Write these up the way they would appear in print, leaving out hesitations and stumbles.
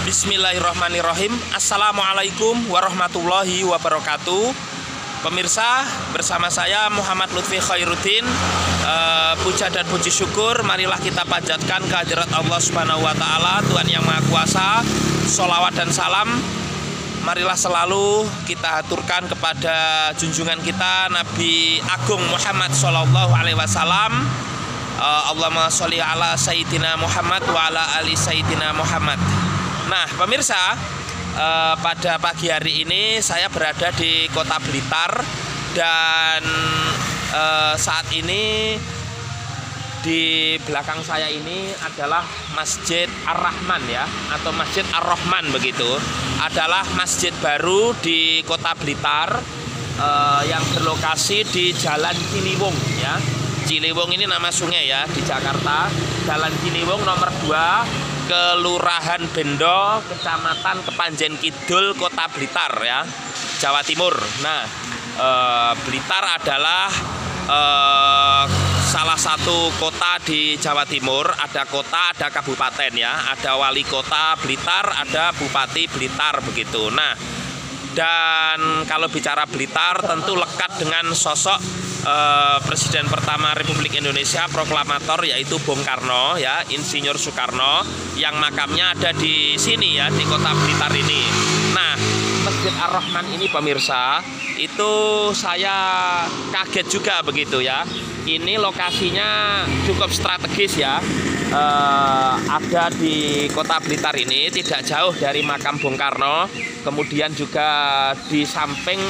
Bismillahirrahmanirrahim. Assalamualaikum warahmatullahi wabarakatuh. Pemirsa, bersama saya Muhammad Lutfi Khairuddin. Puja dan puji syukur marilah kita panjatkan kehadirat Allah Subhanahu wa Ta'ala, Tuhan yang Maha Kuasa. Sholawat dan salam marilah selalu kita aturkan kepada junjungan kita Nabi Agung Muhammad Sallallahu Alaihi Wasallam. Allahumma sholli ala Sayyidina Muhammad wa ala ali Sayyidina Muhammad. Nah, pemirsa, pada pagi hari ini saya berada di Kota Blitar dan saat ini di belakang saya ini adalah Masjid Ar-Rahman ya, atau Masjid Ar-Rahman begitu. Adalah masjid baru di Kota Blitar yang berlokasi di Jalan Ciliwung ya. Ciliwung ini nama sungai ya di Jakarta. Jalan Ciliwung nomor 2, Kelurahan Bendo, Kecamatan Kepanjen Kidul, Kota Blitar ya, Jawa Timur. Nah, Blitar adalah salah satu kota di Jawa Timur. Ada kota, ada kabupaten ya. Ada wali kota Blitar, ada bupati Blitar begitu. Nah, dan kalau bicara Blitar tentu lekat dengan sosok Presiden pertama Republik Indonesia, proklamator, yaitu Bung Karno ya, Insinyur Soekarno, yang makamnya ada di sini ya, di Kota Blitar ini. Nah, Masjid Ar-Rahman ini pemirsa, itu saya kaget juga begitu ya. Ini lokasinya cukup strategis ya. Ada di Kota Blitar ini, tidak jauh dari makam Bung Karno. Kemudian juga di samping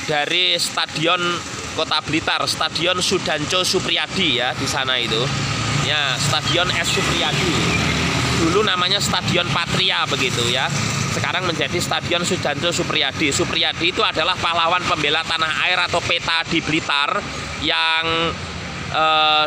dari Stadion Kota Blitar, Stadion Sudanco Supriyadi ya, di sana itu. Ya, Stadion S Supriyadi. Dulu namanya Stadion Patria begitu ya. Sekarang menjadi Stadion Sudanco Supriyadi. Supriyadi itu adalah pahlawan pembela tanah air atau PETA di Blitar yang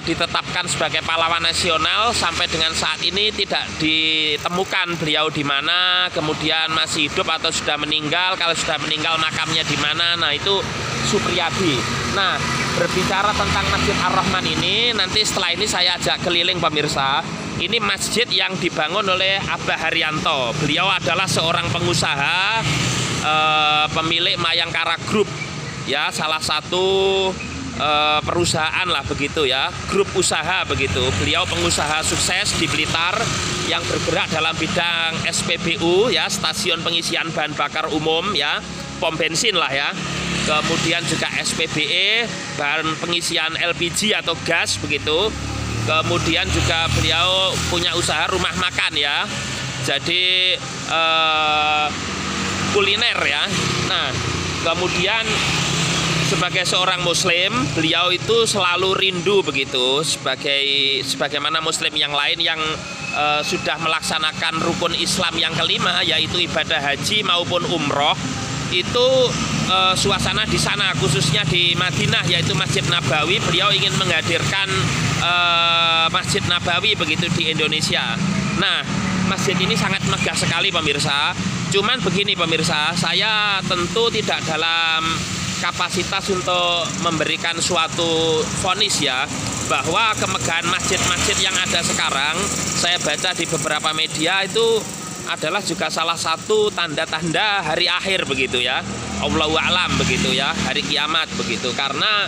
ditetapkan sebagai pahlawan nasional. Sampai dengan saat ini tidak ditemukan beliau di mana, kemudian masih hidup atau sudah meninggal. Kalau sudah meninggal makamnya di mana, nah itu Supriyadi. Nah, berbicara tentang Masjid Ar-Rahman ini, nanti setelah ini saya ajak keliling pemirsa. Ini masjid yang dibangun oleh Abah Haryanto. Beliau adalah seorang pengusaha, pemilik Mayangkara Group ya, salah satu perusahaan lah begitu ya, grup usaha begitu. Beliau pengusaha sukses di Blitar yang bergerak dalam bidang SPBU ya, stasiun pengisian bahan bakar umum ya, pom bensin lah ya. Kemudian juga SPBE, bahan pengisian LPG atau gas begitu. Kemudian juga beliau punya usaha rumah makan ya. Jadi kuliner ya. Nah, kemudian sebagai seorang muslim, beliau itu selalu rindu begitu sebagaimana muslim yang lain yang sudah melaksanakan rukun Islam yang kelima, yaitu ibadah haji maupun umroh. Itu suasana di sana, khususnya di Madinah, yaitu Masjid Nabawi. Beliau ingin menghadirkan Masjid Nabawi begitu di Indonesia. Nah, masjid ini sangat megah sekali pemirsa. Cuman begini pemirsa, saya tentu tidak dalam kapasitas untuk memberikan suatu vonis ya, bahwa kemegahan masjid-masjid yang ada sekarang, saya baca di beberapa media itu adalah juga salah satu tanda-tanda hari akhir begitu ya, Allahu a'lam begitu ya, hari kiamat begitu. Karena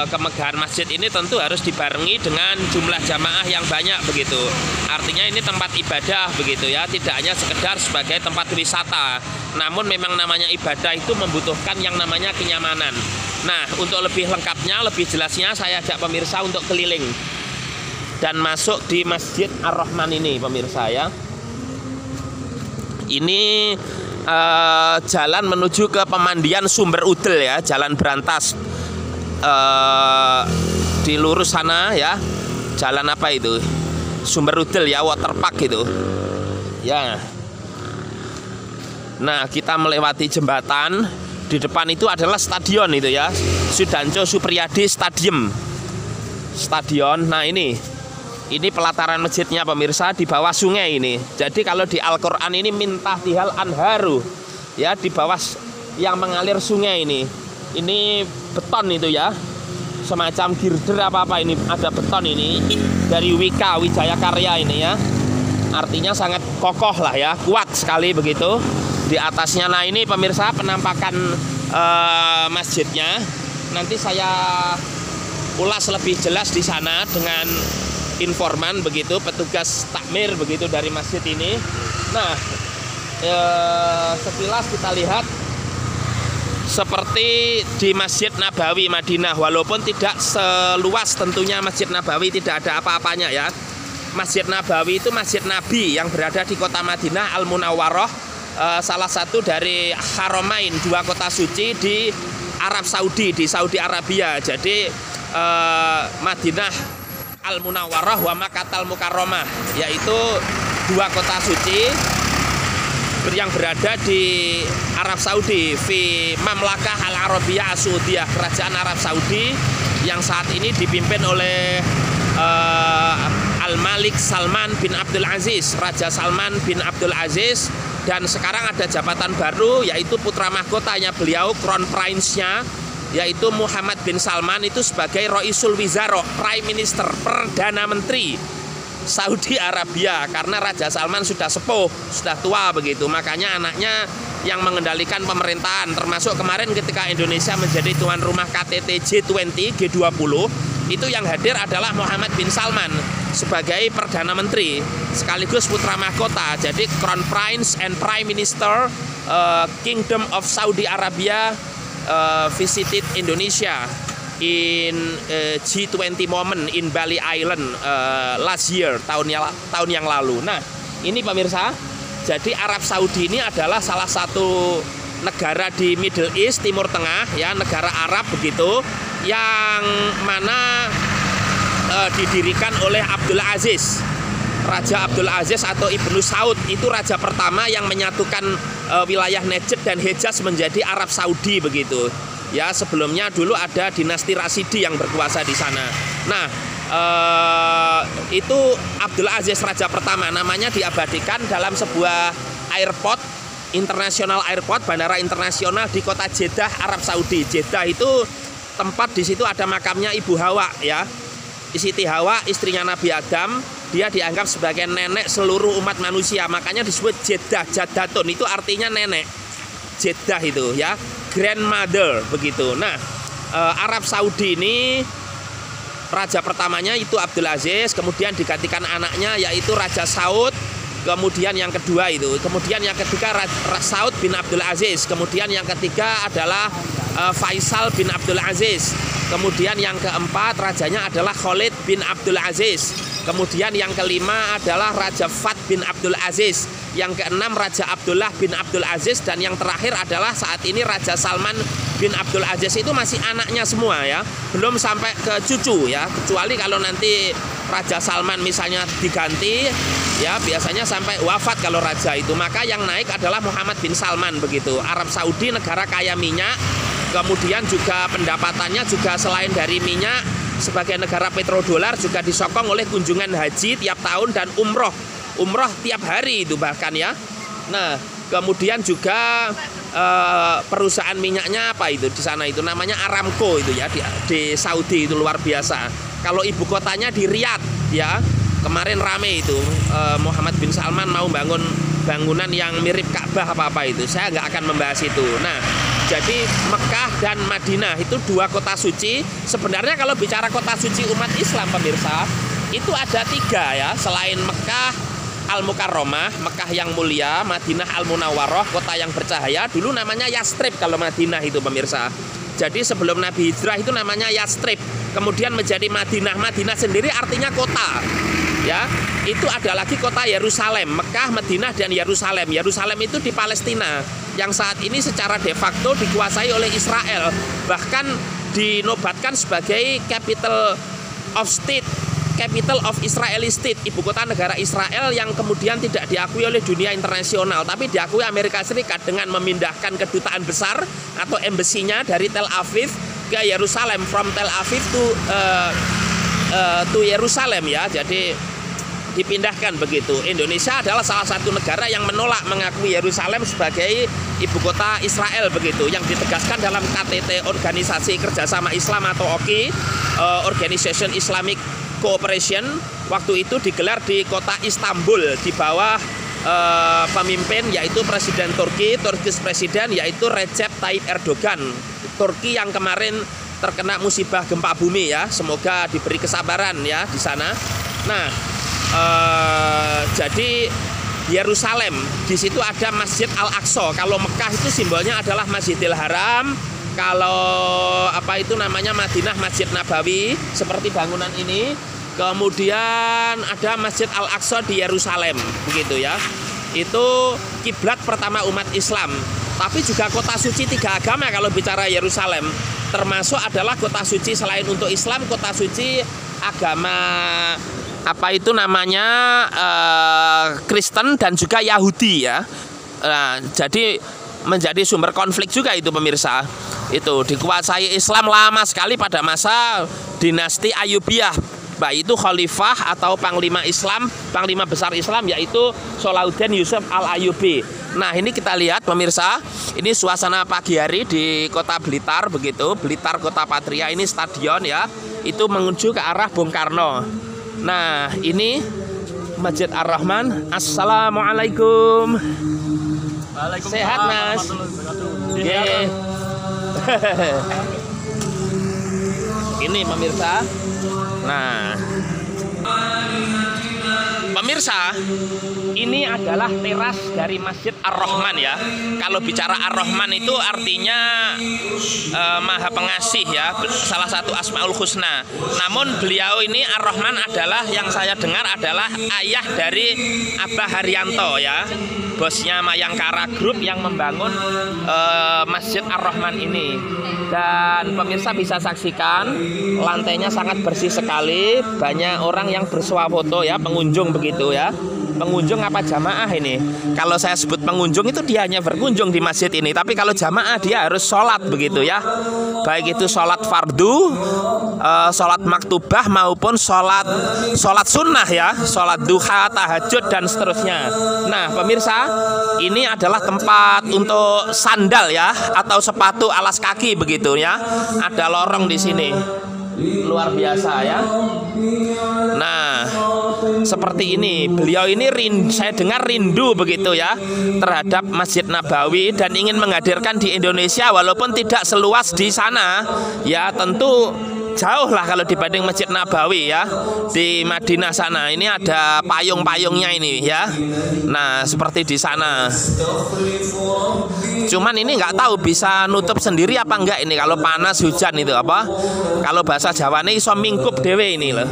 kemegahan masjid ini tentu harus dibarengi dengan jumlah jamaah yang banyak begitu. Artinya ini tempat ibadah begitu ya, tidak hanya sekedar sebagai tempat wisata. Namun memang namanya ibadah itu membutuhkan yang namanya kenyamanan. Nah, untuk lebih lengkapnya, lebih jelasnya saya ajak pemirsa untuk keliling dan masuk di Masjid Ar-Rahman ini pemirsa ya. Ini jalan menuju ke pemandian Sumber Udel ya, jalan berantas. Di lurus sana ya, jalan apa itu, Sumber Udel ya, waterpark gitu ya. Nah, kita melewati jembatan. Di depan itu adalah stadion itu ya, Sudanco Supriyadi Stadion. Nah, ini pelataran masjidnya pemirsa, di bawah sungai ini. Jadi kalau di Al-Quran ini min tahtihal anharu ya, di bawah yang mengalir sungai ini. Ini beton itu ya, semacam girder apa-apa, ini ada beton ini dari Wika Wijaya Karya ini ya. artinya sangat kokoh lah ya, kuat sekali begitu di atasnya. Nah ini pemirsa penampakan masjidnya. Nanti saya ulas lebih jelas di sana dengan informan begitu, petugas takmir begitu dari masjid ini. Nah sekilas kita lihat seperti di Masjid Nabawi Madinah, walaupun tidak seluas tentunya Masjid Nabawi, tidak ada apa-apanya ya. Masjid Nabawi itu masjid Nabi yang berada di kota Madinah Al-Munawwarah, salah satu dari Haramain, dua kota suci di Arab Saudi, di Saudi Arabia. Jadi Madinah Al-Munawwarah wa Makkah Al-Mukarramah, yaitu dua kota suci yang berada di Arab Saudi, fi Mamlakah Al-Arabiyah As-Saudiyah, kerajaan Arab Saudi yang saat ini dipimpin oleh Al-Malik Salman bin Abdul Aziz, Raja Salman bin Abdul Aziz. Dan sekarang ada jabatan baru, yaitu putra mahkotanya beliau, Crown Prince-nya, yaitu Muhammad bin Salman, itu sebagai Roisul Wizarah, Prime Minister, Perdana Menteri Saudi Arabia. Karena Raja Salman sudah sepuh, sudah tua begitu, makanya anaknya yang mengendalikan pemerintahan. Termasuk kemarin ketika Indonesia menjadi tuan rumah KTT G20, G20, itu yang hadir adalah Muhammad bin Salman sebagai Perdana Menteri sekaligus putra mahkota. Jadi Crown Prince and Prime Minister Kingdom of Saudi Arabia visited Indonesia in G20 moment in Bali Island last year, tahun yang lalu. Nah ini pemirsa, jadi Arab Saudi ini adalah salah satu negara di Middle East, Timur Tengah ya, negara Arab begitu, yang mana didirikan oleh Abdul Aziz, Raja Abdul Aziz atau Ibnu Saud. Itu raja pertama yang menyatukan wilayah Najd dan Hejaz menjadi Arab Saudi begitu. Ya, sebelumnya dulu ada dinasti Rasidi yang berkuasa di sana. Nah, itu Abdul Aziz raja pertama, namanya diabadikan dalam sebuah airport, international airport, bandara internasional di kota Jeddah, Arab Saudi. Jeddah itu tempat, di situ ada makamnya Ibu Hawa ya. Siti Hawa, istrinya Nabi Adam, dia dianggap sebagai nenek seluruh umat manusia, makanya disebut Jeddah, Jaddatun, itu artinya nenek. Jeddah itu ya, grandmother begitu. Nah, Arab Saudi ini raja pertamanya itu Abdul Aziz, kemudian digantikan anaknya yaitu Raja Saud, kemudian yang kedua itu, kemudian yang ketiga Saud bin Abdul Aziz, kemudian yang ketiga adalah Faisal bin Abdul Aziz, kemudian yang keempat rajanya adalah Khalid bin Abdul Aziz, kemudian yang kelima adalah Raja Fat bin Abdul Aziz, yang keenam Raja Abdullah bin Abdul Aziz, dan yang terakhir adalah saat ini Raja Salman bin Abdul Aziz. Itu masih anaknya semua ya, belum sampai ke cucu ya, kecuali kalau nanti Raja Salman misalnya diganti ya, biasanya sampai wafat kalau raja itu, maka yang naik adalah Muhammad bin Salman begitu. Arab Saudi negara kaya minyak, kemudian juga pendapatannya juga selain dari minyak, sebagai negara petrodolar juga disokong oleh kunjungan haji tiap tahun dan umroh tiap hari itu bahkan ya. Nah, kemudian juga perusahaan minyaknya apa itu di sana itu namanya Aramco itu ya, di Saudi itu luar biasa. Kalau ibu kotanya di Riyadh ya, kemarin rame itu Muhammad bin Salman mau bangun bangunan yang mirip Ka'bah apa itu, saya nggak akan membahas itu. Nah, jadi Mekah dan Madinah itu dua kota suci. Sebenarnya kalau bicara kota suci umat Islam pemirsa, itu ada tiga ya, selain Mekah Al-Mukarramah, Mekah yang mulia, Madinah Al-Munawwarah, kota yang bercahaya. Dulu namanya Yastrib kalau Madinah itu pemirsa. Jadi sebelum Nabi hijrah itu namanya Yastrib, kemudian menjadi Madinah. Madinah sendiri artinya kota ya. Itu ada lagi kota Yerusalem, Mekah, Madinah, dan Yerusalem. Yerusalem itu di Palestina, yang saat ini secara de facto dikuasai oleh Israel, bahkan dinobatkan sebagai capital of state, capital of Israeli state, ibu kota negara Israel, yang kemudian tidak diakui oleh dunia internasional, tapi diakui Amerika Serikat dengan memindahkan kedutaan besar atau embasinya dari Tel Aviv ke Yerusalem, from Tel Aviv to Yerusalem ya. Jadi dipindahkan begitu. Indonesia adalah salah satu negara yang menolak mengakui Yerusalem sebagai ibu kota Israel begitu, yang ditegaskan dalam KTT Organisasi Kerjasama Islam atau OKI, Organization Islamic Cooperation waktu itu digelar di kota Istanbul di bawah pemimpin yaitu Presiden Turkish Presiden yaitu Recep Tayyip Erdogan. Turki yang kemarin terkena musibah gempa bumi ya, semoga diberi kesabaran ya di sana. Nah, jadi Yerusalem di situ ada Masjid Al-Aqsa. Kalau Mekah itu simbolnya adalah Masjidil Haram. Kalau apa itu namanya Madinah Masjid Nabawi seperti bangunan ini. Kemudian ada Masjid Al-Aqsa di Yerusalem, begitu ya. Itu kiblat pertama umat Islam. Tapi juga kota suci 3 agama kalau bicara Yerusalem. Termasuk adalah kota suci selain untuk Islam, kota suci agama apa itu namanya Kristen dan juga Yahudi ya. Nah, jadi menjadi sumber konflik juga itu pemirsa. Itu dikuasai Islam lama sekali pada masa dinasti Ayyubiyah, baik itu khalifah atau panglima Islam, panglima besar Islam yaitu Salahuddin Yusuf Al-Ayyubi. Nah, ini kita lihat pemirsa, ini suasana pagi hari di Kota Blitar begitu, Blitar Kota Patria, ini stadion ya. Itu menuju ke arah Bung Karno. Nah, ini Masjid Ar-Rahman. Assalamualaikum. Sehat Mas? Oke. Ini pemirsa. Nah, pemirsa, ini adalah teras dari Masjid Ar-Rahman ya. Kalau bicara Ar-Rahman itu artinya Maha Pengasih ya, salah satu Asmaul Husna. Namun beliau ini Ar-Rahman adalah yang saya dengar adalah ayah dari Abah Haryanto ya, bosnya Mayangkara Group yang membangun Masjid Ar-Rahman ini. Dan pemirsa bisa saksikan lantainya sangat bersih sekali, banyak orang yang bersuah foto ya, pengunjung begitu ya. Pengunjung apa jamaah ini? Kalau saya sebut pengunjung itu dia hanya berkunjung di masjid ini, tapi kalau jamaah dia harus sholat begitu ya. Baik itu sholat fardu, sholat maktubah maupun sholat sunnah ya, sholat duha, tahajud dan seterusnya. Nah pemirsa, ini adalah tempat untuk sandal ya atau sepatu alas kaki begitu ya. Ada lorong di sini. Luar biasa ya. Nah, seperti ini. Beliau ini saya dengar rindu begitu ya terhadap Masjid Nabawi dan ingin menghadirkan di Indonesia walaupun tidak seluas di sana. Ya, tentu jauh lah kalau dibanding Masjid Nabawi ya di Madinah sana. Ini ada payung-payungnya ini ya. Nah, seperti di sana. Cuman ini nggak tahu bisa nutup sendiri apa enggak ini kalau panas hujan itu apa? Kalau bahasa Jawane iso mingkup dhewe ini loh.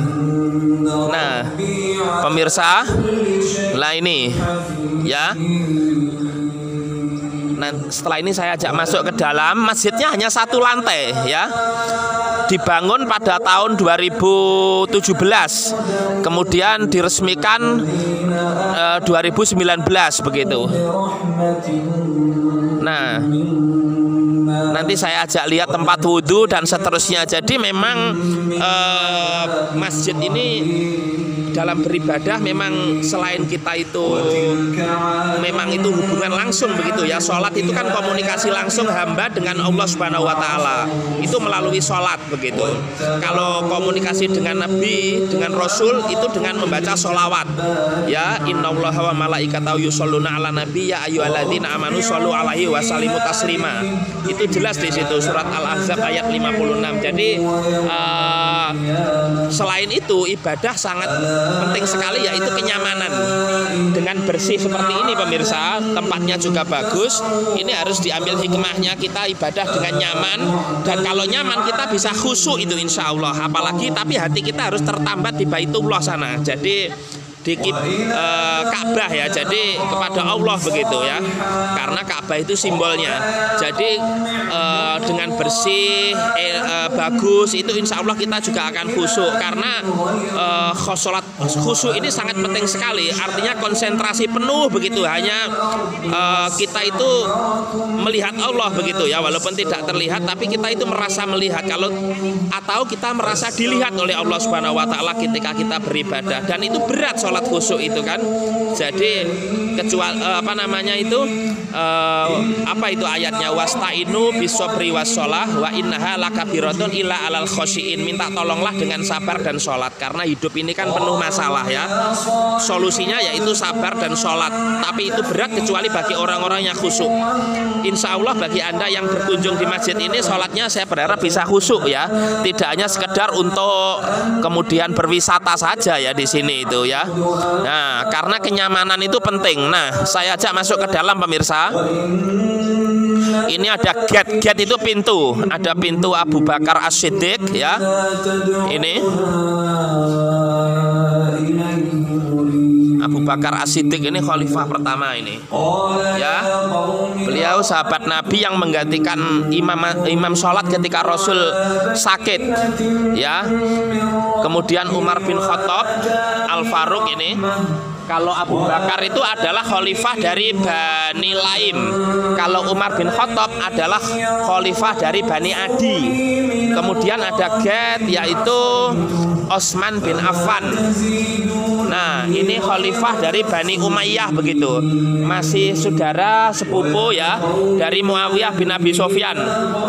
Nah, pemirsa, lah ini ya. Nah, setelah ini saya ajak masuk ke dalam. Masjidnya hanya 1 lantai ya. Dibangun pada tahun 2017. Kemudian diresmikan 2019 begitu. Nah, nanti saya ajak lihat tempat wudhu dan seterusnya. Jadi memang masjid ini dalam beribadah memang selain kita itu memang itu hubungan langsung begitu ya. Sholat itu kan komunikasi langsung hamba dengan Allah Subhanahu wa Ta'ala, itu melalui sholat begitu. Kalau komunikasi dengan Nabi, dengan Rasul itu dengan membaca sholawat ya. Innallaha wa malaikatahu yusholluna ala nabi ya ayyuhalladzina amanu shollu alaihi wa sallimu taslima. Itu jelas di situ surat Al-Ahzab ayat 56. Jadi selain itu ibadah sangat penting sekali yaitu kenyamanan. Dengan bersih seperti ini pemirsa, tempatnya juga bagus. Ini harus diambil hikmahnya, kita ibadah dengan nyaman. Dan kalau nyaman kita bisa khusyuk itu insya Allah. Apalagi tapi hati kita harus tertambat di Baitullah sana. Jadi di Ka'bah ya, jadi kepada Allah begitu ya, karena Ka'bah itu simbolnya. Jadi dengan bersih bagus itu insya Allah kita juga akan khusyuk karena sholat khusyuk ini sangat penting sekali. Artinya konsentrasi penuh begitu. Hanya kita itu melihat Allah begitu ya, walaupun tidak terlihat, tapi kita itu merasa melihat atau kita merasa dilihat oleh Allah Subhanahu wa taala ketika kita beribadah. Dan itu berat sholat khusyuk itu kan. Jadi kecuali apa itu ayatnya, wasta'inu bisobri wassalah wa innaha lakabiratun illa alal khosyiin. Minta tolonglah dengan sabar dan sholat, karena hidup ini kan penuh masalah ya. Solusinya yaitu sabar dan sholat, tapi itu berat kecuali bagi orang-orang yang khusyuk. Insya Allah bagi Anda yang berkunjung di masjid ini, sholatnya saya berharap bisa khusyuk ya, tidak hanya sekedar untuk kemudian berwisata saja ya di sini itu ya. Nah, karena kenyamanan itu penting. Nah, saya ajak masuk ke dalam pemirsa. Ini ada gate itu pintu, ada pintu Abu Bakar As-Siddiq ya. Ini Abu Bakar As-Siddiq ini khalifah pertama ini ya. Beliau sahabat Nabi yang menggantikan imam sholat ketika Rasul sakit ya. Kemudian Umar bin Khattab Al-Faruq ini. Kalau Abu Bakar itu adalah khalifah dari Bani Laim. Kalau Umar bin Khattab adalah khalifah dari Bani Adi. Kemudian ada Gad yaitu Utsman bin Affan. Nah, ini khalifah dari Bani Umayyah begitu. Masih saudara sepupu ya dari Muawiyah bin Abi Sufyan,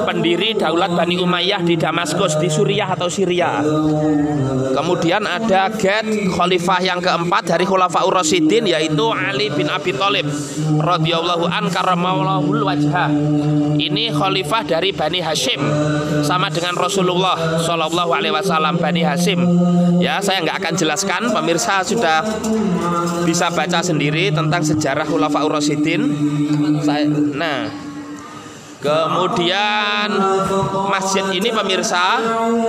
pendiri daulat Bani Umayyah di Damaskus di Suriah atau Syria. Kemudian ada Gad, khalifah yang keempat dari Khulafaur Rasyidin yaitu Ali bin Abi Thalib radhiyallahu an karramallahul wajhah. Ini khalifah dari Bani Hashim, sama dengan Rasulullah Shallallahu alaihi wasallam Bani Hashim. Ya, saya nggak akan jelaskan, pemirsa sudah bisa baca sendiri tentang sejarah Khulafaur Rasyidin. Nah, kemudian masjid ini pemirsa,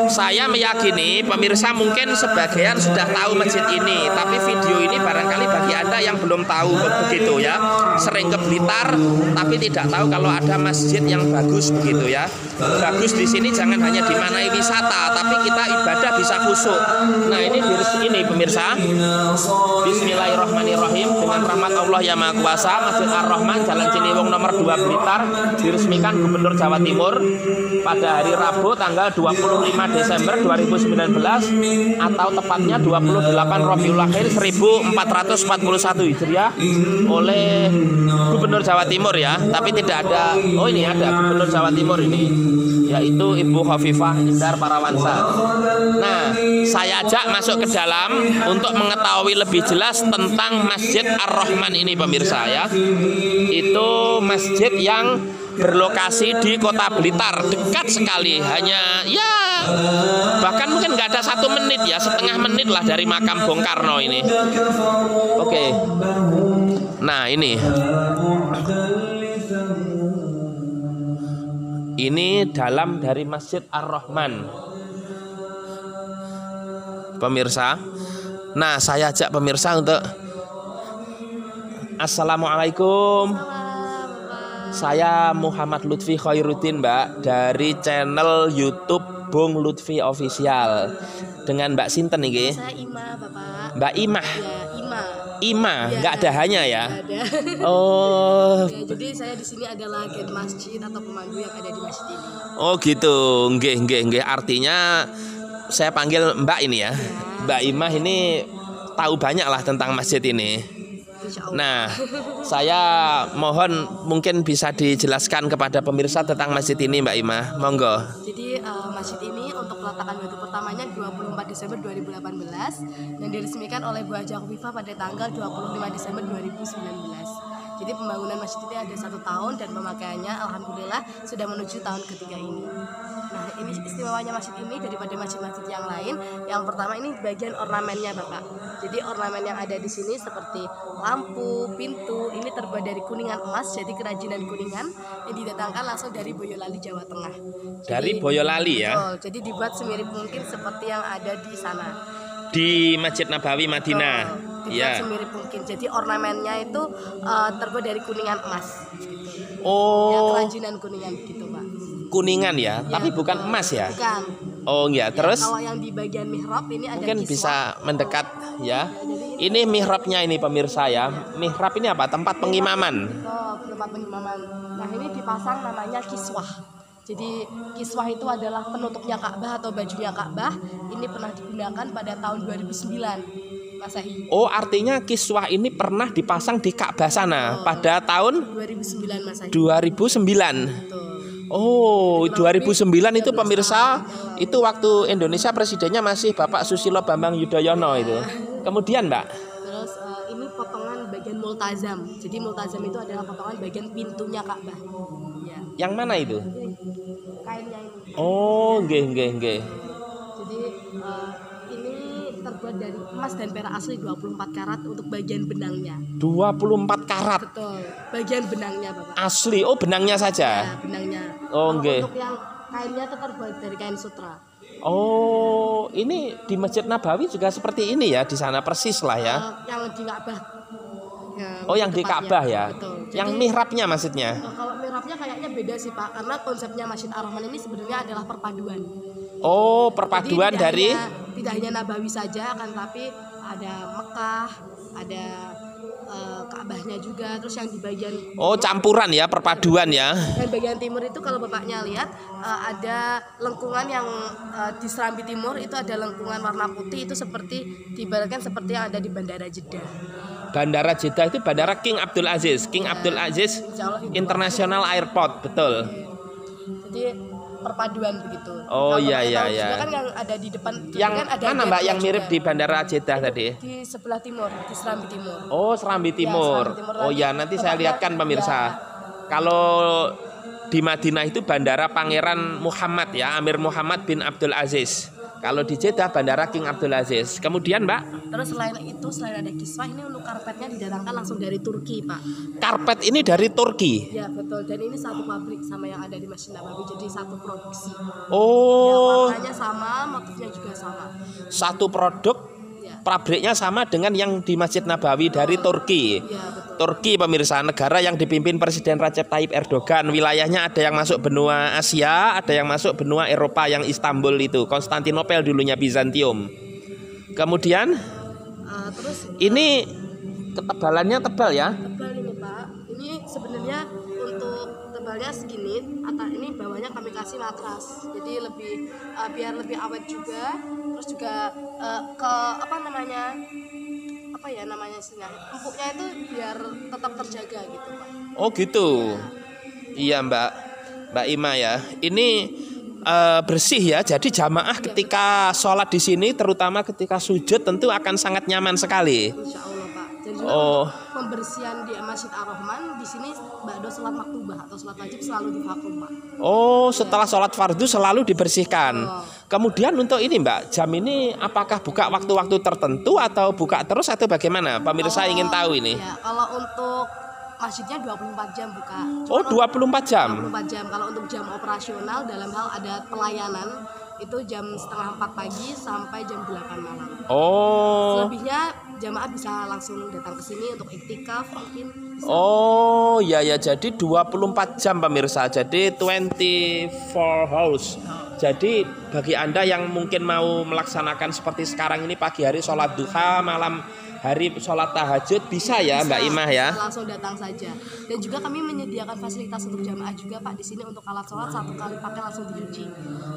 saya meyakini pemirsa mungkin sebagian sudah tahu masjid ini, tapi video ini barangkali bagi Anda yang belum tahu begitu ya. Sering ke Blitar tapi tidak tahu kalau ada masjid yang bagus begitu ya. Bagus di sini jangan hanya dimanai wisata, tapi kita ibadah bisa khusyuk. Nah, ini pemirsa. Bismillahirrahmanirrahim. Dengan rahmat Allah yang Maha Kuasa, Masjid Ar-Rahman Jalan Ciliwung nomor 2 Blitar diresmikan Gubernur Jawa Timur pada hari Rabu tanggal 25 Desember 2019 atau tepatnya 28 Rabiul Akhir 1441 Hijriah oleh Gubernur Jawa Timur ya. Tapi tidak ada, ini ada Gubernur Jawa Timur ini, yaitu Ibu Khofifah Indar Parawansa. Nah, saya ajak masuk ke dalam untuk mengetahui lebih jelas tentang Masjid Ar-Rahman ini pemirsa ya. Itu masjid yang berlokasi di Kota Blitar, dekat sekali, hanya ya bahkan mungkin nggak ada 1 menit ya, setengah menit lah dari makam Bung Karno ini. Oke. Nah, ini dalam dari Masjid Ar-Rahman pemirsa. Nah, saya ajak pemirsa untuk Assalamualaikum. Saya Muhammad Lutfi Khairuddin, Mbak, dari channel YouTube Bung Lutfi Official. Dengan Mbak Sinten nih? Saya Ima, Bapak. Mbak Imah. Ya, Ima, nggak ada hanya ya? Ada. Oh. Ya, jadi saya di sini adalah gen masjid atau pemandu yang ada di masjid ini. Oh gitu, nggih. Artinya saya panggil Mbak ini ya. Mbak Imah ini tahu banyak lah tentang masjid ini. Nah, saya mohon mungkin bisa dijelaskan kepada pemirsa tentang masjid ini, Mbak Imah. Monggo. Jadi masjid ini untuk peletakan batu pertamanya 24 Desember 2018 dan diresmikan oleh Bu Haja Khofifah pada tanggal 25 Desember 2019. Jadi pembangunan masjid ini ada 1 tahun dan pemakaiannya alhamdulillah sudah menuju tahun ketiga ini. Nah, ini istimewanya masjid ini daripada masjid-masjid yang lain. Yang pertama ini bagian ornamennya, Bapak. Jadi ornamen yang ada di sini seperti lampu, pintu, ini terbuat dari kuningan emas, jadi kerajinan Kuningan yang didatangkan langsung dari Boyolali, Jawa Tengah. Dari Boyolali ya? Betul, jadi dibuat semirip mungkin seperti yang ada di sana. Di Masjid Nabawi Madinah. Dibuat semirip mungkin. Jadi ornamennya itu terbuat dari kuningan emas. Gitu. Oh. Ya, kerajinan Kuningan gitu, Pak. Kuningan ya, tapi bukan emas ya? Bukan. Oh ya, terus Kalau yang di bagian mihrab ini ada mungkin kiswah. bisa mendekat ya. Jadi Ini mihrabnya ini pemirsa ya. Mihrab ini apa? Tempat pengimaman. tempat pengimaman. Nah ini dipasang namanya kiswah. Jadi kiswah itu adalah penutupnya Ka'bah atau bajunya Ka'bah. Ini pernah digunakan pada tahun 2009 Masehi. Oh, artinya kiswah ini pernah dipasang di Ka'bah sana pada tahun 2009 Masehi. 2009. Betul. Oh, 2009 itu pemirsa, itu waktu Indonesia presidennya masih Bapak Susilo Bambang Yudhoyono itu. Kemudian, Mbak, Terus ini potongan bagian multazam. Jadi multazam itu adalah potongan bagian pintunya Ka'bah. Ya. yang mana itu? Kainnya ini. Oh, nggih. Jadi ini terbuat dari emas dan perak asli 24 karat untuk bagian benangnya. 24 karat. Betul. Bagian benangnya, Bapak. Asli. Oh, benangnya Ya, saja. benangnya. Oh, Kalau nggih. untuk yang kainnya itu terbuat dari kain sutra. Oh, ini di Masjid Nabawi juga seperti ini ya, di sana persis lah ya. Yang di Ka'bah. Ya, Oh, yang di tepatnya. Ka'bah ya. Betul. Yang Jadi, mihrabnya maksudnya. kalau mihrabnya kayaknya beda sih Pak, karena konsepnya Masjid Ar-Rahman ini sebenarnya adalah perpaduan. Oh, Jadi perpaduan dari tidak hanya Nabawi saja, akan tapi ada Mekah, ada Ka'bahnya juga, terus yang di bagian Oh, campuran ya, perpaduan ya. dan bagian timur itu kalau bapaknya lihat ada lengkungan yang di Serambi Timur itu ada lengkungan warna putih, itu seperti diibaratkan seperti yang ada di Bandara Jeddah. Bandara Jeddah itu Bandara King Abdul Aziz Insya Allah itu. International Airport, betul. Jadi perpaduan begitu. Oh, Kalau iya, kita iya, tahu iya. juga kan yang ada di depan Yang kan ada mana Mbak gate-nya yang mirip juga. di Bandara Jeddah tadi? Di sebelah timur, di Serambi Timur. Oh, Serambi Timur. Serambi Timur. Oh ya, nanti saya Tepatnya, lihatkan pemirsa. ya. Kalau di Madinah itu Bandara Pangeran Muhammad ya, Amir Muhammad bin Abdul Aziz. Kalau di Jeddah Bandara King Abdul Aziz. Kemudian, Mbak, Terus selain itu, selain ada kiswah, ini untuk karpetnya didatangkan langsung dari Turki, Pak. karpet ini dari Turki. Ya betul, dan ini satu pabrik sama yang ada di Masjid Nabawi, jadi satu produksi. Oh, Ya, warnanya sama, motifnya juga sama. satu produk, Ya, pabriknya sama dengan yang di Masjid Nabawi dari Turki. ya betul. Turki pemirsa, negara yang dipimpin Presiden Recep Tayyip Erdogan. Wilayahnya ada yang masuk benua Asia, ada yang masuk benua Eropa yang Istanbul itu, Konstantinopel dulunya Bizantium. Kemudian Terus ini ketebalannya tebal ya. tebal ini Pak, ini sebenarnya untuk tebalnya segini, ini bawahnya kami kasih matras, jadi lebih biar lebih awet juga, terus juga ke empuknya itu biar tetap terjaga gitu Pak. Oh gitu. Iya Mbak Ima ya. Ini bersih ya. Jadi jamaah ketika sholat di sini, terutama ketika sujud, tentu akan sangat nyaman sekali. Insya Allah Pak. Dan juga Oh. untuk pembersihan di Masjid Ar-Rahman di sini ba'da sholat maktubah atau sholat wajib selalu di vakum Pak. Oh, setelah sholat fardu selalu dibersihkan. Oh. Kemudian untuk ini Mbak, jam ini apakah buka waktu-waktu tertentu atau buka terus atau bagaimana? Pemirsa ingin tahu ini. Ya, kalau untuk masjidnya 24 jam buka. Oh, 24 jam. 24 jam. Kalau untuk jam operasional dalam hal ada pelayanan itu jam setengah 4 pagi sampai jam 8 malam. Oh. Selebihnya jamaah bisa langsung datang ke sini untuk iktikaf mungkin. Bisa. Oh, ya jadi 24 jam pemirsa. Jadi 24 hours. Jadi bagi Anda yang mungkin mau melaksanakan seperti sekarang ini pagi hari sholat duha, malam hari sholat tahajud bisa ya Mbak Imah ya. Bisa langsung datang saja. Dan juga kami menyediakan fasilitas untuk jamaah juga Pak di sini untuk alat sholat satu kali pakai langsung dicuci.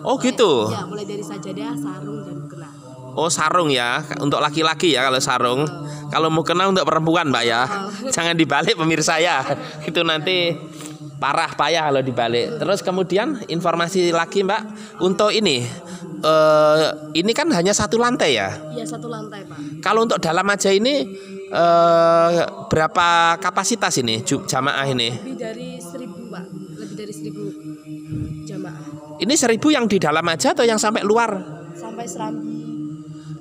Oh gitu. Ya, mulai dari sajadah, sarung dan mukena. Oh sarung ya, untuk laki-laki ya kalau sarung. Kalau mau kena untuk perempuan Mbak ya. Jangan dibalik pemirsa ya. Itu nanti parah payah kalau dibalik. Terus kemudian informasi lagi Mbak untuk ini kan hanya satu lantai ya. Iya, satu lantai Pak. Kalau untuk dalam aja ini berapa kapasitas ini jamaah ini? Lebih dari 1.000 Pak. Lebih dari 1.000 jamaah. Ini 1.000 yang di dalam aja atau yang sampai luar? Sampai Serambi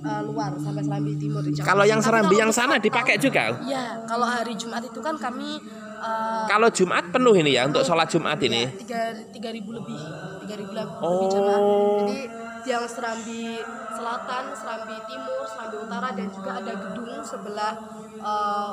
luar, sampai Serambi Timur. Kalau yang Tapi Serambi kalau yang sana dipakai juga? Iya, kalau hari Jumat itu kan kami Kalau Jumat penuh ini ya untuk sholat Jumat ini? 3.000 lebih. 3.000 lebih Oh. jamaah. Jadi yang Serambi Selatan, Serambi Timur, Serambi Utara, dan juga ada gedung sebelah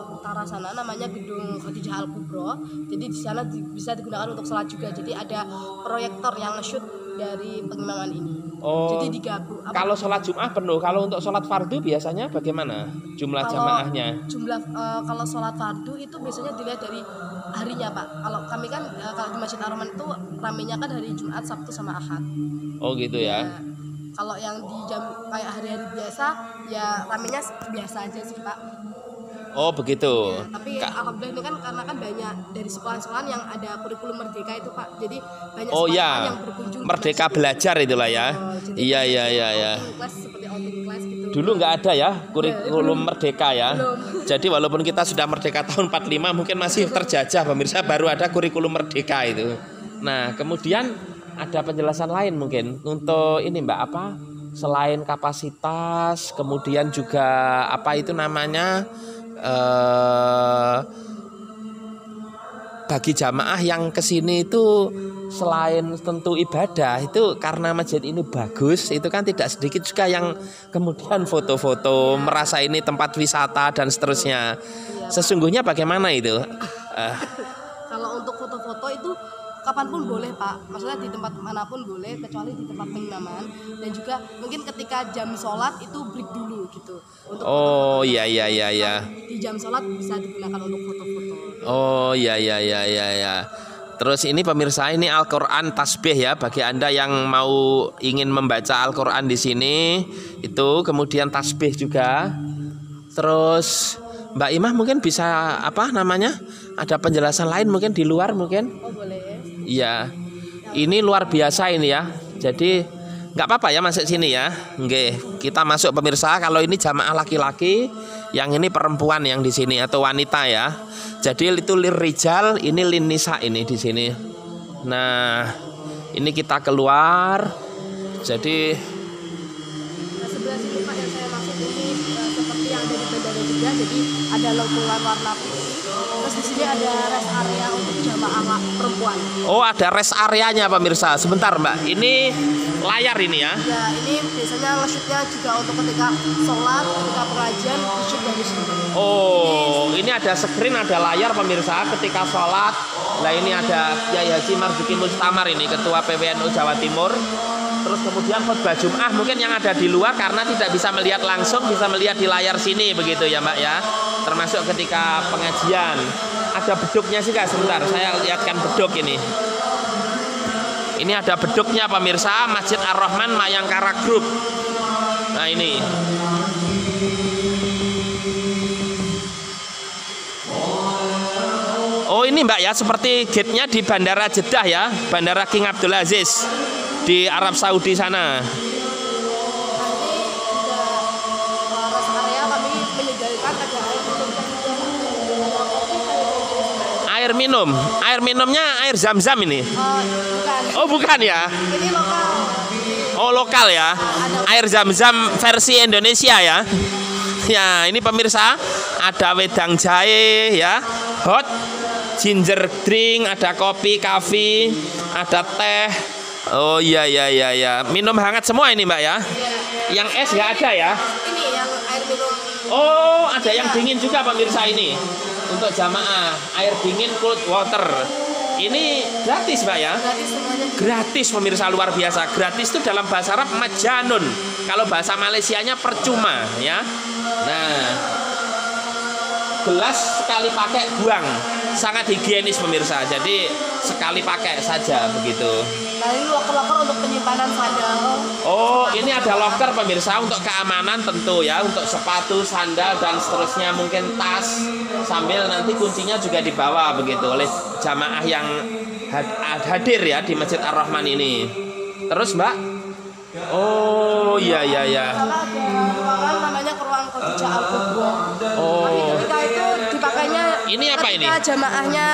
utara sana namanya gedung Khadijah Al Kubro. Jadi di sana bisa digunakan untuk sholat juga. Jadi ada proyektor yang nge-shoot dari pengimaman ini. Oh. Jadi digabung. Kalau sholat Jumat penuh, kalau untuk sholat fardu biasanya bagaimana jumlah jamaahnya? Kalau sholat fardu itu biasanya dilihat dari harinya Pak. Kalau kami kan kalau di Masjid Ar-Rahman itu ramenya kan hari Jumat, Sabtu sama Ahad. Oh gitu ya. Nah, kalau yang di jam kayak hari-hari biasa ya ramenya biasa aja sih Pak. Oh begitu. Tapi alhamdulillah ini kan karena kan banyak dari sekolah-sekolah yang ada kurikulum merdeka itu Pak. Jadi banyak Oh sekolah ya, yang berkunjung ke Merdeka masjid. Belajar itulah ya. Jadi Iya iya ada iya ya. outing class, seperti outing class gitu. Dulu nggak ada ya kurikulum merdeka ya. Belum. Jadi walaupun kita sudah merdeka tahun 45 mungkin masih terjajah pemirsa, baru ada kurikulum merdeka itu. Nah kemudian ada penjelasan lain mungkin untuk ini Mbak apa? Selain kapasitas, kemudian juga apa itu namanya? Bagi jamaah yang kesini itu selain tentu ibadah itu karena masjid ini bagus, itu kan tidak sedikit juga yang kemudian foto-foto merasa ini tempat wisata dan seterusnya. Sesungguhnya bagaimana itu? Kalau untuk foto-foto itu kapanpun boleh Pak, maksudnya di tempat manapun boleh kecuali di tempat penginaman, dan juga mungkin ketika jam sholat itu break dulu gitu untuk Oh foto-foto. iya iya iya iya. Di jam sholat bisa digunakan untuk foto-foto. Oh iya iya iya iya ya. Terus ini pemirsa, ini Al-Qur'an tasbih ya, bagi Anda yang mau ingin membaca Al-Qur'an di sini itu, kemudian tasbih juga. Terus Mbak Imah mungkin bisa apa namanya? Ada penjelasan lain mungkin di luar mungkin? Oh boleh. Iya. Ini luar biasa ini ya. Jadi nggak apa-apa ya masuk sini ya. Nggih, kita masuk pemirsa. Kalau ini jamaah laki-laki, yang ini perempuan yang di sini atau wanita ya. Jadi itu lirijal, ini linisa ini di sini. Nah, ini kita keluar. Jadi Nah, sebelah sini Pak yang saya maksud ini seperti yang ada di bandara juga, jadi ada lengkungan warna putih. Terus di sini ada rest area untuk jamaah perempuan. oh ada rest areanya pemirsa. Sebentar Mbak, ini layar ini ya. Ya ini biasanya nge-shootnya juga untuk ketika sholat, ketika pengajian, di-shoot dari sini. Oh, ini ada screen, ada layar pemirsa ketika sholat. Nah ini ada Kiai Haji Marzuki Mustamar ini Ketua PWNU Jawa Timur. Terus kemudian khutbah Jum'ah mungkin yang ada di luar karena tidak bisa melihat langsung, bisa melihat di layar sini begitu ya Mbak ya. Termasuk ketika pengajian. Ada beduknya sih Kak, sebentar saya lihatkan beduk ini. Ini ada beduknya pemirsa, Masjid Ar-Rahman Mayangkara Group. Nah ini. Oh ini Mbak ya, seperti gate-nya di Bandara Jeddah ya, Bandara King Abdul Aziz di Arab Saudi sana. Nanti juga rest area kami menyediakan ada Air minum, air minumnya air zam-zam ini. bukan, Oh bukan ya, ini lokal. oh lokal ya, air zam-zam versi Indonesia ya. Ya ini pemirsa, ada wedang jahe ya, hot, ginger drink, ada kopi, kafe, ada teh. Oh iya iya iya ya, minum hangat semua ini Mbak ya. Yang es nggak ada ya? Ini yang air minum. Oh ada yang dingin juga pemirsa ini untuk jamaah, air dingin cold water. Ini gratis Mbak ya? Gratis semuanya. Gratis pemirsa, luar biasa. Gratis itu dalam bahasa Arab majanun. Kalau bahasa Malaysianya percuma ya. Nah, gelas sekali pakai buang, sangat higienis pemirsa. Jadi sekali pakai saja begitu. Nah ini loker-loker untuk penyimpanan sandal. Oh, ini ada loker pemirsa untuk keamanan tentu ya, untuk sepatu, sandal dan seterusnya, mungkin tas, sambil nanti kuncinya juga dibawa begitu oleh jamaah yang hadir ya di Masjid Ar-Rahman ini. Terus Mbak? Oh iya iya iya. Karena ada ruangan namanya ruang Khadijah Al-Kubra. Oh. Ketika itu dipakainya. Ini apa ini? Ketika jamaahnya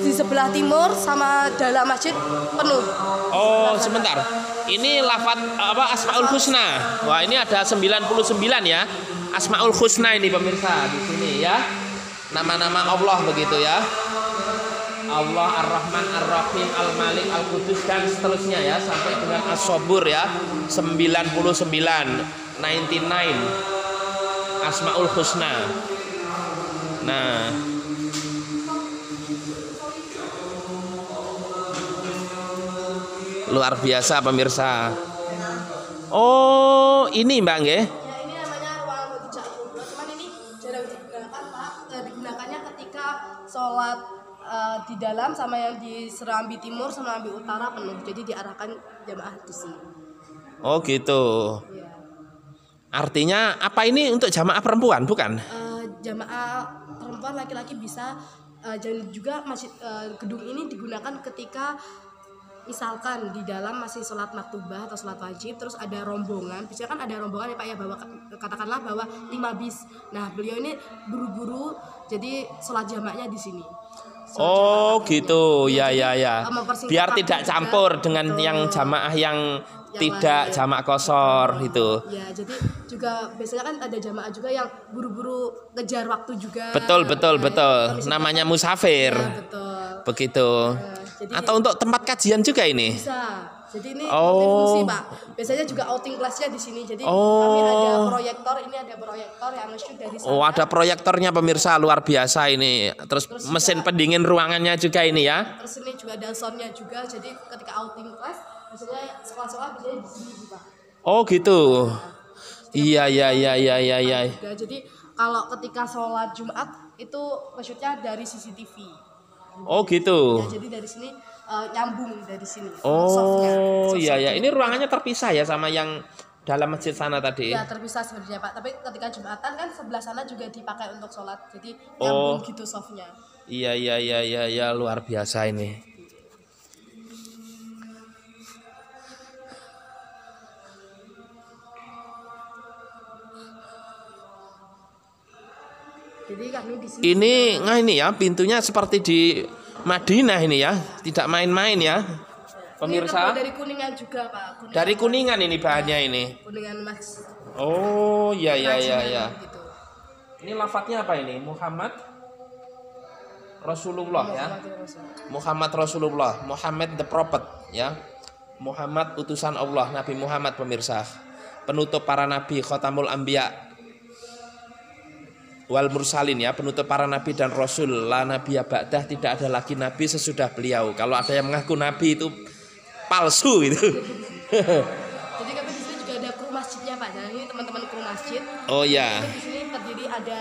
di sebelah timur sama dalam masjid penuh. Oh, sebentar. Ini lafaz apa Asmaul Husna. Wah, ini ada 99 ya. Asmaul Husna ini pemirsa di sini ya. Nama-nama Allah begitu ya. Allah Ar-Rahman Ar-Rahim Al-Malik Al-Qudus dan seterusnya ya, sampai dengan As-Sabur ya. 99 Asmaul Husna. Nah, luar biasa pemirsa. Oh, ini Mbak nggih. Ya, ini namanya ruangan Khadijah Kubra. Cuman ini jarang digunakan, Pak. Digunakannya ketika sholat di dalam sama yang di Serambi Timur sama Serambi Utara penuh. Jadi diarahkan jamaah di sini. Oh, gitu. Ya. Artinya apa ini untuk jamaah perempuan, bukan? Jamaah perempuan laki-laki bisa dan juga masjid gedung ini digunakan ketika misalkan di dalam masih sholat maktubah atau sholat wajib, terus ada rombongan, biasanya kan ada rombongan ya Pak ya, bawa katakanlah bawa 5 bis. Nah beliau ini buru-buru, jadi sholat jamaknya di sini. Oh gitu, ya Jadi, ya ya. mempersingkat Biar waktu tidak juga. campur dengan Betul. yang jamaah yang Yang tidak lain. jamak kosor itu. Ya, jadi juga biasanya kan ada jamaah juga yang buru-buru ngejar waktu juga. Betul betul Nah, betul. kalau misalkan- Namanya musafir. Ya, betul. Begitu. Jadi Atau untuk tempat kajian juga ini? bisa. Jadi ini Oh. multifungsi Pak. Biasanya juga outing class-nya di sini. Jadi Oh. kami ada proyektor, ini ada proyektor yang nge-shoot dari sana. Oh, ada proyektornya pemirsa, luar biasa ini. Terus mesin pendingin ruangannya juga ini ya. Terus ini juga ada sound-nya juga. Jadi ketika outing class, biasanya sekolah-sekolah biasanya di sini juga. Oh gitu. Iya iya iya iya iya iya. Juga. Jadi kalau ketika sholat Jumat itu nge-shootnya dari CCTV. Oh gitu. Ya, jadi dari sini nyambung dari sini. Softnya. Oh Soft iya ya, softnya. ini ruangannya terpisah ya sama yang dalam masjid sana tadi. Ya terpisah sebenarnya Pak. Tapi ketika Jumatan kan sebelah sana juga dipakai untuk sholat. Jadi Oh. nyambung gitu softnya. Iya iya iya iya ya, luar biasa ini. Jadi kami di sini. Ini nah ini ya, pintunya seperti di Madinah ini ya, tidak main-main ya. Pemirsa, Ini dari Kuningan juga Pak. dari Kuningan ini bahannya ini. Kuningan Mas. Oh iya iya iya ya. Gitu. Ini lafadznya apa ini? Muhammad Rasulullah ya. Muhammad Rasulullah, Muhammad the Prophet ya. Muhammad utusan Allah, Nabi Muhammad pemirsa. Penutup para nabi, khotamul anbiya wal mursalin ya, penutup para nabi dan rasul. La nabiyya ba'dah, tidak ada lagi nabi sesudah beliau. Kalau ada yang mengaku nabi itu palsu itu. Jadi kami di sini juga ada kru masjidnya Pak. Jadi ini teman-teman kru masjid. Oh ya. Di sini terdiri ada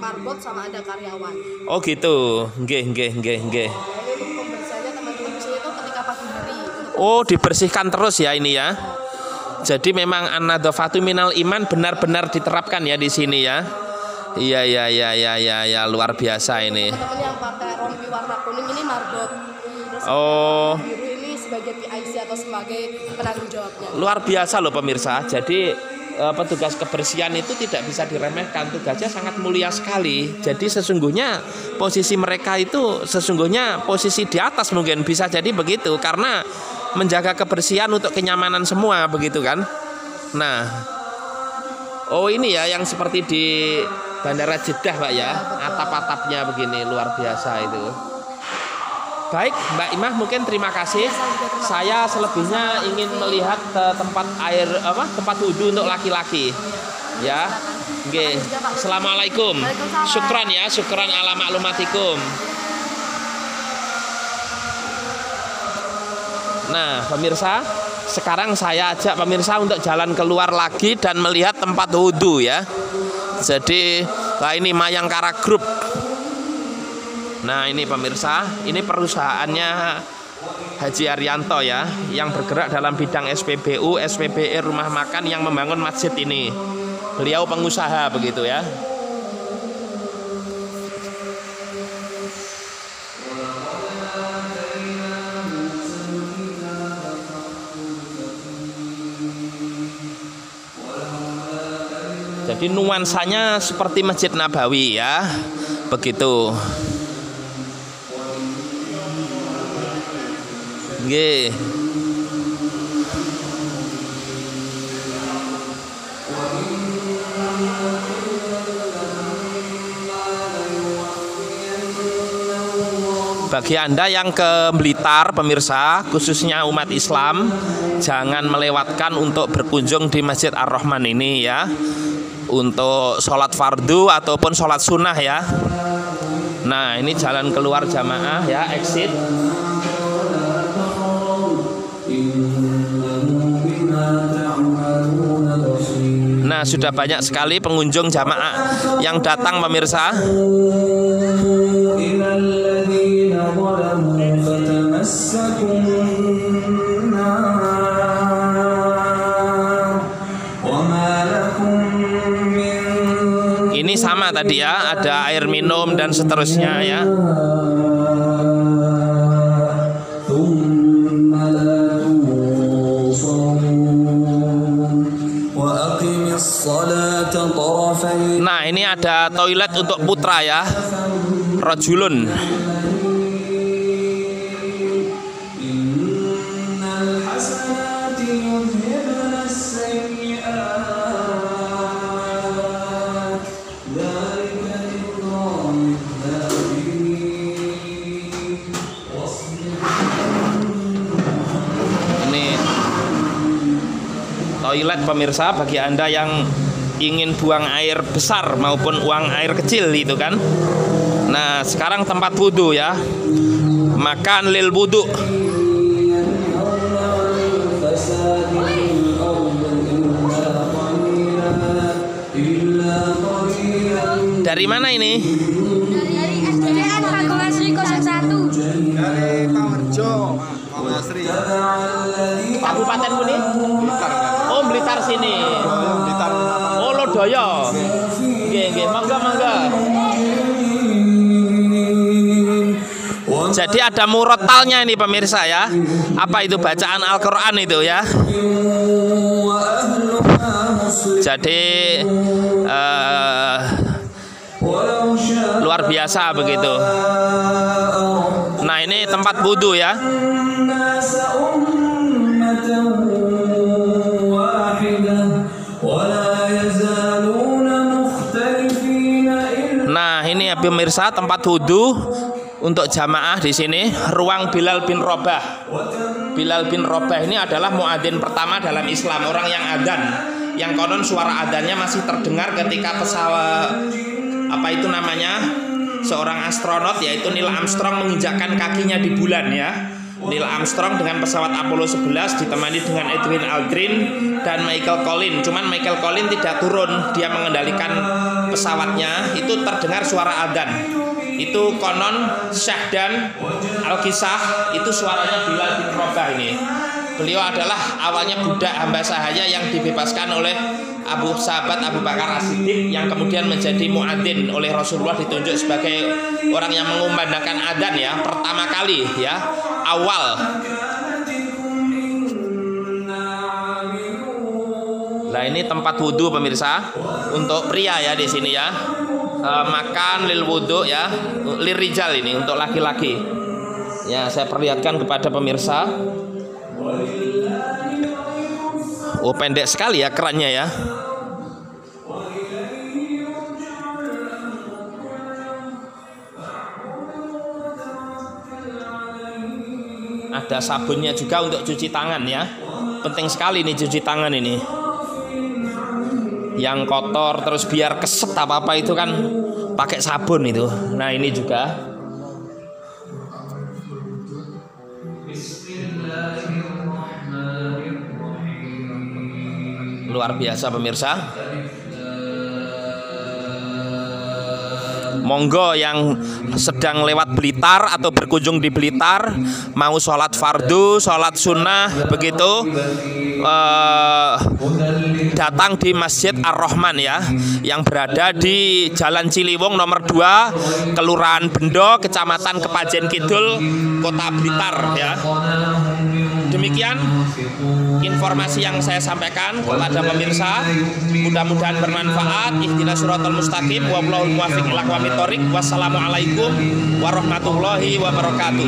marbot sama ada karyawan. Oh gitu. Nggih nggih nggih nggih. Jadi untuk pembersihannya teman-teman di sini itu ketika pagi hari. Oh, dibersihkan terus ya ini ya. Jadi memang an-nadzafatu minal iman benar-benar diterapkan ya di sini ya. Iya iya iya iya iya ya, luar biasa ini. Teman-teman yang pakai rompi warna kuning ini marbot. Terus Oh, biru ini sebagai PIC atau sebagai penanggung jawabnya. luar biasa loh pemirsa. Jadi petugas kebersihan itu tidak bisa diremehkan, tugasnya sangat mulia sekali. Jadi sesungguhnya posisi mereka itu sesungguhnya posisi di atas mungkin bisa jadi begitu karena menjaga kebersihan untuk kenyamanan semua begitu kan. Nah, oh ini ya yang seperti di Bandara Jeddah Pak ya, atap-atapnya begini luar biasa itu. Baik Mbak Imah, mungkin terima kasih. Saya selebihnya ingin melihat tempat air tempat wudhu untuk laki-laki. Ya. Oke. Assalamualaikum. Syukran ya, syukran ala maklumatikum. Nah, pemirsa, sekarang saya ajak pemirsa untuk jalan keluar lagi dan melihat tempat wudhu ya. Jadi, nah ini Mayangkara Group. Nah ini pemirsa, ini perusahaannya Haji Arianto ya, yang bergerak dalam bidang SPBU, SPBE rumah makan yang membangun masjid ini. Beliau pengusaha begitu ya. Jadi nuansanya seperti Masjid Nabawi ya, begitu. Nggih. Bagi Anda yang ke Blitar, pemirsa, khususnya umat Islam, jangan melewatkan untuk berkunjung di Masjid Ar-Rahman ini ya, untuk sholat fardu ataupun sholat sunnah ya. Nah ini jalan keluar jamaah ya, exit. Nah, sudah banyak sekali pengunjung jamaah yang datang pemirsa. Ini sama tadi ya, ada air minum dan seterusnya ya. Nah, ini ada toilet untuk putra ya, rajulun. Toilet pemirsa bagi Anda yang ingin buang air besar maupun buang air kecil itu kan. Nah, sekarang tempat wudhu ya. Makan lil wudhu. Dari mana ini? Dari SDN Fakultas Riko 1. Dari Pawarjo, Pawarasri. Kabupaten Muni? Blitar. Oh, Blitar sini. Blitar. Oh, Lodoyo. Nggih, mangga. Jadi ada murotalnya ini pemirsa ya. Apa itu bacaan Al-Qur'an itu ya? Jadi luar biasa begitu. Nah, ini tempat wudhu ya. Nah, ini ya pemirsa tempat wudhu untuk jamaah di sini. Ruang Bilal bin Rabah. Bilal bin Rabah ini adalah muadzin pertama dalam Islam, orang yang adzan, yang konon suara adzannya masih terdengar ketika pesawat seorang astronot yaitu Neil Armstrong menginjakkan kakinya di bulan ya. Neil Armstrong dengan pesawat Apollo 11 ditemani dengan Edwin Aldrin dan Michael Collins. Cuman Michael Collins tidak turun, dia mengendalikan pesawatnya. Itu terdengar suara adzan. Itu konon Syahdan Al-Kisah, itu suaranya Bilal bin Rabah ini. Beliau adalah awalnya budak hamba sahaya yang dibebaskan oleh sahabat Abu Bakar As-Siddiq, yang kemudian menjadi muadzin oleh Rasulullah, ditunjuk sebagai orang yang mengumandangkan adzan ya, pertama kali ya, awal. Nah, ini tempat wudhu pemirsa untuk pria ya di sini ya. Makan lil wudhu ya, lil rijal ini untuk laki-laki. Ya, saya perlihatkan kepada pemirsa. Oh, pendek sekali ya kerannya ya. Ada sabunnya juga untuk cuci tangan ya. Penting sekali nih cuci tangan ini. Yang kotor terus biar keset apa-apa itu kan pakai sabun itu. Nah, ini juga. Luar biasa pemirsa. Monggo yang sedang lewat Blitar atau berkunjung di Blitar, mau sholat fardu, sholat sunnah begitu, datang di Masjid Ar-Rahman ya, yang berada di Jalan Ciliwung nomor 2, Kelurahan Bendo, Kecamatan Kepajen Kidul, Kota Blitar ya. Demikian informasi yang saya sampaikan kepada pemirsa. Mudah-mudahan bermanfaat. Ihdinas siratal mustaqim wallahul muwaffiq ila aqwamit thoriq. Wassalamualaikum warahmatullahi wabarakatuh.